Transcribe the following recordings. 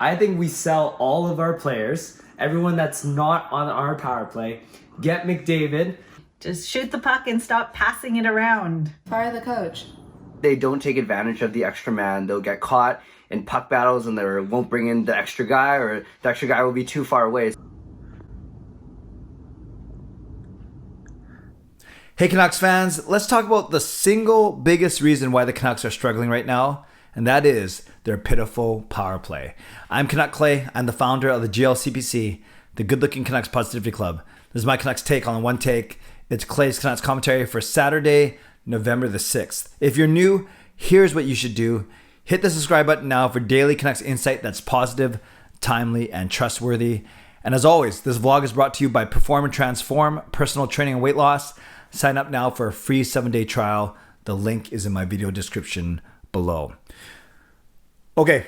I think we sell all of our players, everyone that's not on our power play, get McDavid. Just shoot the puck and stop passing it around. Fire the coach. They don't take advantage of the extra man. They'll get caught in puck battles and they won't bring in the extra guy, or the extra guy will be too far away. Hey Canucks fans, let's talk about the single biggest reason why the Canucks are struggling right now, and that is their pitiful power play. I'm Canuck Clay. I'm the founder of the GLCPC, the Good Looking Canucks Positivity Club. This is my Canucks take on One Take. It's Clay's Canucks commentary for Saturday, November the 6th. If you're new, here's what you should do. Hit the subscribe button now for daily Canucks insight that's positive, timely, and trustworthy. And as always, this vlog is brought to you by Perform and Transform, personal training and weight loss. Sign up now for a free 7-day trial. The link is in my video description below. Okay,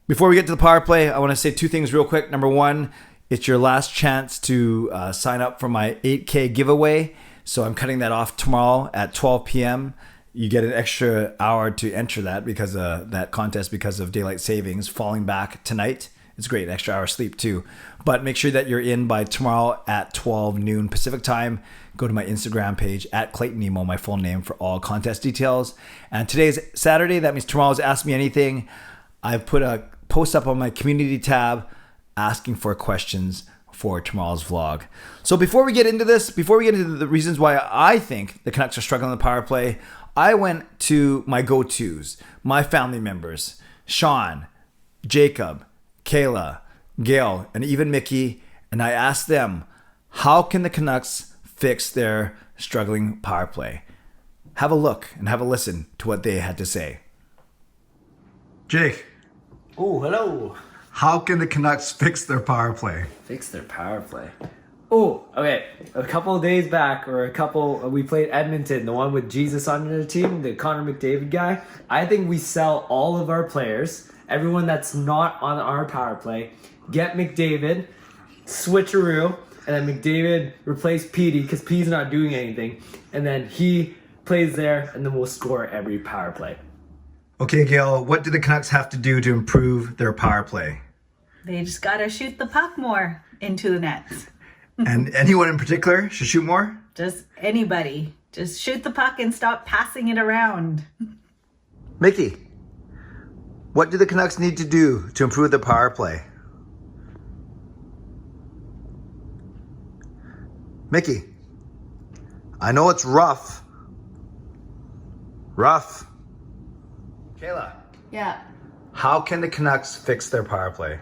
before we get to the power play, I want to say two things real quick. Number one, it's your last chance to sign up for my 8K giveaway. So I'm cutting that off tomorrow at 12 p.m. You get an extra hour to enter that because that contest because of daylight savings falling back tonight. It's great, an extra hour sleep too. But make sure that you're in by tomorrow at 12 noon Pacific time. Go to my Instagram page at Clayton Imoo, my full name, for all contest details. And today's Saturday, that means tomorrow's Ask Me Anything. I've put a post up on my community tab asking for questions for tomorrow's vlog. So before we get into this, before we get into the reasons why I think the Canucks are struggling on the power play, I went to my go-tos, my family members, Sean, Jacob, Kayla, Gail, and even Micky, and I asked them, how can the Canucks fix their struggling power play? Have a look and have a listen to what they had to say. Jake. Oh, hello. How can the Canucks fix their power play? Fix their power play. Oh, okay. A couple of days back, we played Edmonton, the one with Jesus on the team, the Connor McDavid guy. I think we sell all of our players, everyone that's not on our power play, get McDavid, switcheroo, and then McDavid replace Petey because P's not doing anything, and then he plays there, and then we'll score every power play. Okay, Gail, what do the Canucks have to do to improve their power play? They just gotta shoot the puck more into the nets. And anyone in particular should shoot more? Just anybody. Just shoot the puck and stop passing it around. Micky, what do the Canucks need to do to improve their power play? Micky, I know it's rough. Rough. Kayla. Yeah. How can the Canucks fix their power play?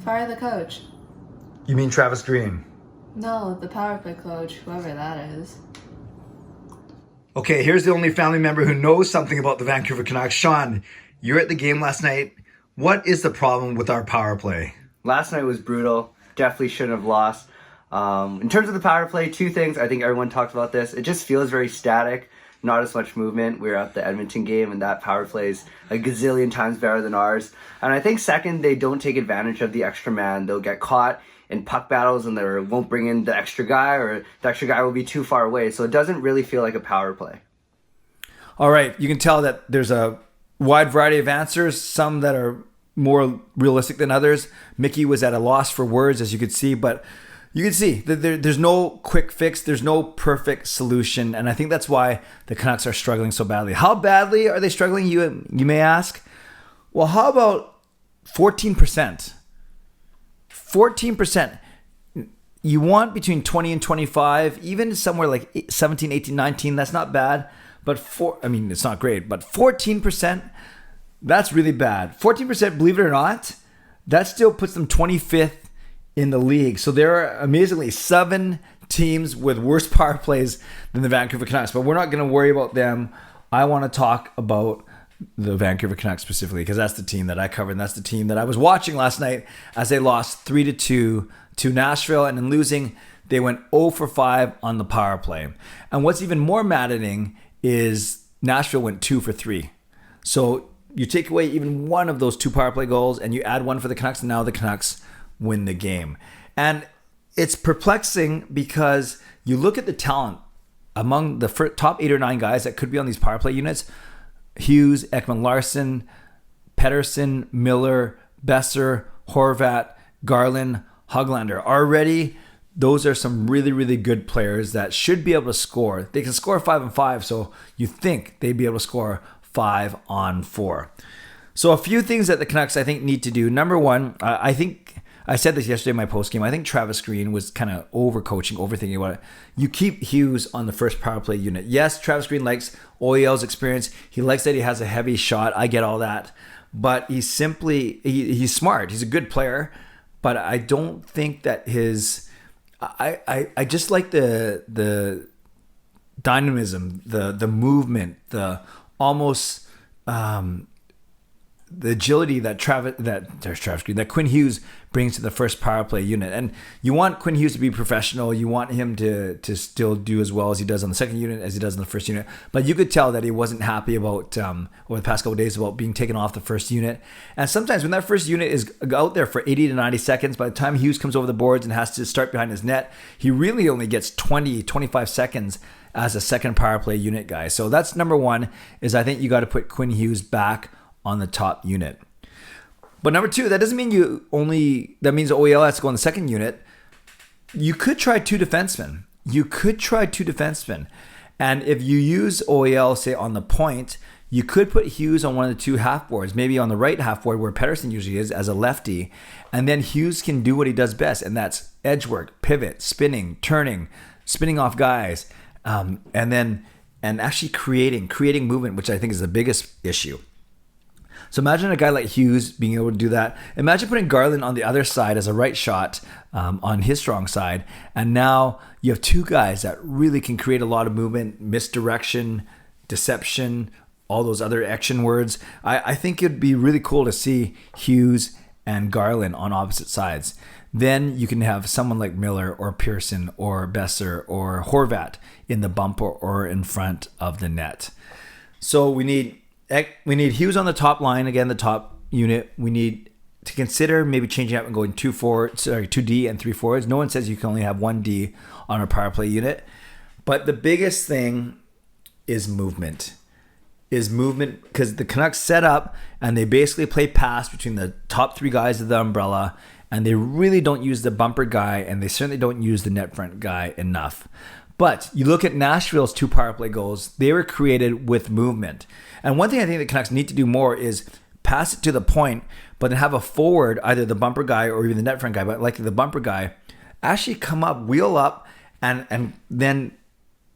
Fire the coach. You mean Travis Green? No, the power play coach, whoever that is. Okay, here's the only family member who knows something about the Vancouver Canucks. Sean, you're at the game last night. What is the problem with our power play? Last night was brutal. Definitely shouldn't have lost. In terms of the power play, two things. I think everyone talked about this. It just feels very static. Not as much movement. We were at the Edmonton game and that power play is a gazillion times better than ours. And I think second, they don't take advantage of the extra man. They'll get caught in puck battles and they won't bring in the extra guy, or the extra guy will be too far away. So it doesn't really feel like a power play. All right, you can tell that there's a wide variety of answers, some that are more realistic than others. Micky was at a loss for words, as you could see, but you can see that there's no quick fix. There's no perfect solution. And I think that's why the Canucks are struggling so badly. How badly are they struggling, you may ask? Well, how about 14%? 14%. You want between 20 and 25, even somewhere like 17, 18, 19. That's not bad. But it's not great. But 14%, that's really bad. 14%, believe it or not, that still puts them 25th in the league. So there are amazingly 7 teams with worse power plays than the Vancouver Canucks, but we're not going to worry about them. I want to talk about the Vancouver Canucks specifically because that's the team that I covered and that's the team that I was watching last night as they lost 3-2 to Nashville, and in losing, they went 0 for 5 on the power play. And what's even more maddening is Nashville went 2 for 3. So you take away even one of those 2 power play goals and you add one for the Canucks, and now the Canucks win the game. And it's perplexing because you look at the talent among the top 8 or 9 guys that could be on these power play units: Hughes, Ekman-Larsson, Pettersson, Miller, Besser, Horvat, Garland, Höglander. Already, those are some really, really good players that should be able to score. They can score 5-on-5, so you think they'd be able to score 5-on-4. So a few things that the Canucks, I think, need to do. Number one, I think I said this yesterday in my postgame. I think Travis Green was kind of overthinking about it. You keep Hughes on the first power play unit. Yes, Travis Green likes OEL's experience. He likes that he has a heavy shot. I get all that. But he's smart. He's a good player. But I don't think that I just like the dynamism, the movement, the almost the agility that Quinn Hughes brings to the first power play unit. And you want Quinn Hughes to be professional. You want him to still do as well as he does on the second unit as he does on the first unit. But you could tell that he wasn't happy about over the past couple of days about being taken off the first unit. And sometimes when that first unit is out there for 80 to 90 seconds, by the time Hughes comes over the boards and has to start behind his net, he really only gets 25 seconds as a second power play unit guy. So that's number one, is I think you got to put Quinn Hughes back on the top unit. But number two, that doesn't mean that means OEL has to go on the second unit. You could try two defensemen. And if you use OEL, say, on the point, you could put Hughes on one of the two half boards, maybe on the right half board where Pettersson usually is as a lefty. And then Hughes can do what he does best, and that's edge work, pivot, spinning, turning, spinning off guys, and actually creating movement, which I think is the biggest issue. So imagine a guy like Hughes being able to do that. Imagine putting Garland on the other side as a right shot on his strong side. And now you have two guys that really can create a lot of movement, misdirection, deception, all those other action words. I think it'd be really cool to see Hughes and Garland on opposite sides. Then you can have someone like Miller or Pearson or Besser or Horvat in the bumper or in front of the net. So we need Hughes on the top line, again, the top unit. We need to consider maybe changing up and going 2D and 3 forwards. No one says you can only have 1D on a power play unit. But the biggest thing is movement. Because the Canucks set up and they basically play pass between the top 3 guys of the umbrella, and they really don't use the bumper guy, and they certainly don't use the net front guy enough. But you look at Nashville's 2 power play goals, they were created with movement. And one thing I think the Canucks need to do more is pass it to the point, but then have a forward, either the bumper guy or even the net front guy, but like the bumper guy, actually come up, wheel up, and then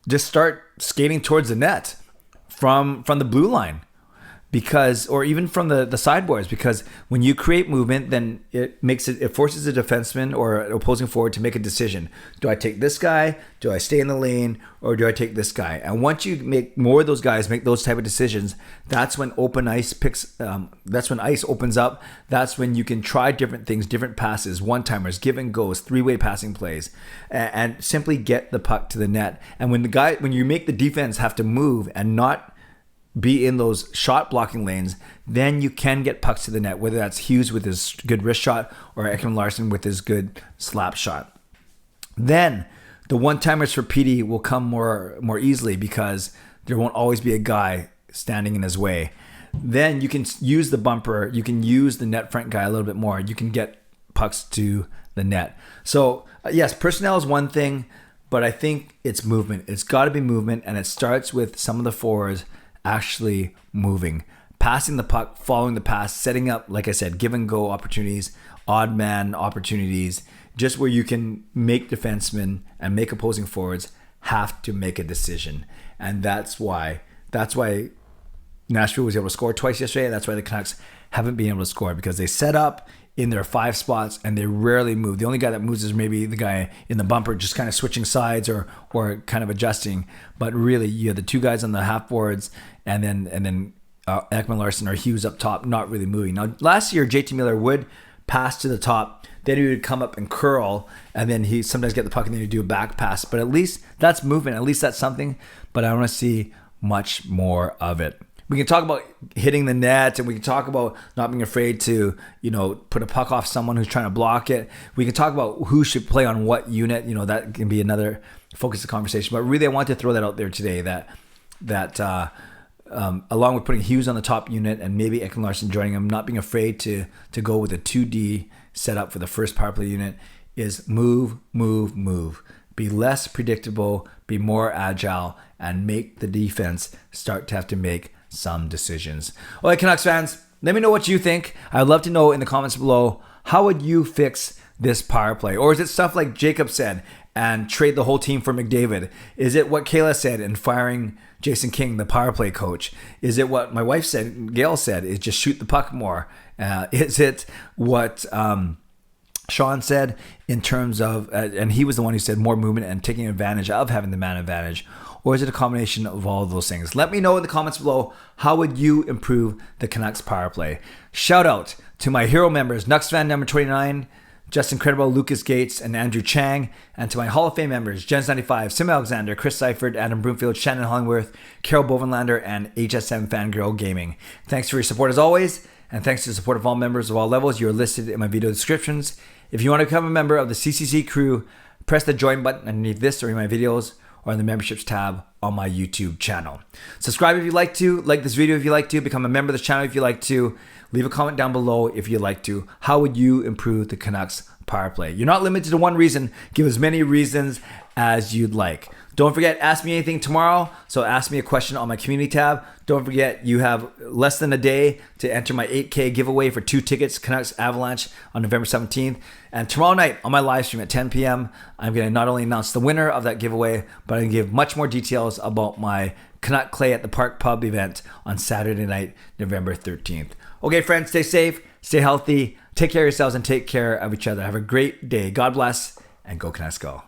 just start skating towards the net from the blue line. Or even from the sideboards, because when you create movement, then it forces a defenseman or an opposing forward to make a decision. Do I take this guy? Do I stay in the lane? Or do I take this guy? And once you make more of those guys make those type of decisions, that's when that's when ice opens up. That's when you can try different things, different passes, one-timers, give and goes, 3-way passing plays, and simply get the puck to the net. And when you make the defense have to move and not be in those shot blocking lanes, then you can get pucks to the net, whether that's Hughes with his good wrist shot or Ekman-larsson with his good slap shot. Then the one-timers for PD will come more easily because there won't always be a guy standing in his way. Then you can use the bumper, you can use the net front guy a little bit more. You can get pucks to the net. So yes, personnel is one thing, but I think it's movement. It's got to be movement, and it starts with some of the forwards actually moving, passing the puck, following the pass, setting up, like I said, give and go opportunities, odd man opportunities, just where you can make defensemen and make opposing forwards have to make a decision. And that's why Nashville was able to score twice yesterday, and that's why the Canucks haven't been able to score, because they set up in their 5 spots and they rarely move. The only guy that moves is maybe the guy in the bumper, just kind of switching sides or kind of adjusting. But really, you have the 2 guys on the half boards, and then Ekman-Larsson or Hughes up top, not really moving. Now, last year, JT Miller would pass to the top, then he would come up and curl, and then he sometimes get the puck and then he'd do a back pass. But at least that's movement. At least that's something. But I want to see much more of it. We can talk about hitting the net, and we can talk about not being afraid to, put a puck off someone who's trying to block it. We can talk about who should play on what unit. That can be another focus of conversation. But really, I want to throw that out there today, that along with putting Hughes on the top unit and maybe Ekman-Larsson joining him, not being afraid to go with a 2D set up for the first power play unit is move, move, move. Be less predictable, be more agile, and make the defense start to have to make some decisions. All right, Canucks fans, let me know what you think. I'd love to know in the comments below, how would you fix this power play? Or is it stuff like Jacob said and trade the whole team for McDavid? Is it what Kayla said and firing Jason King, the power play coach? Is it what my wife said, Gail said, is just shoot the puck more? Is it what Sean said in terms of, and he was the one who said more movement and taking advantage of having the man advantage? Or is it a combination of all of those things? Let me know in the comments below, how would you improve the Canucks power play? Shout out to my hero members, nucksfan number 29, Justin Credible, Lucas Gates, and Andrew Chang, and to my Hall of Fame members, Jens95, Sim Alexander, Chris Seifert, Adam Broomfield, Shannon Hollingworth, Carol Bovenlander, and HSM Fangirl Gaming. Thanks for your support as always, and thanks to the support of all members of all levels. You are listed in my video descriptions. If you want to become a member of the CCC Crew, press the join button underneath this or in my videos, or in the memberships tab on my YouTube channel. Subscribe if you'd like to, like this video if you'd like to, become a member of the channel if you'd like to, leave a comment down below if you'd like to. How would you improve the Canucks power play? You're not limited to one reason. Give as many reasons as you'd like. Don't forget, ask me anything tomorrow. So ask me a question on my community tab. Don't forget, you have less than a day to enter my 8K giveaway for 2 tickets, Canucks Avalanche on November 17th. And tomorrow night on my live stream at 10 p.m., I'm going to not only announce the winner of that giveaway, but I'm going to give much more details about my Canuck Clay at the Park Pub event on Saturday night, November 13th. Okay, friends, stay safe, stay healthy, take care of yourselves, and take care of each other. Have a great day. God bless, and go Canucks go.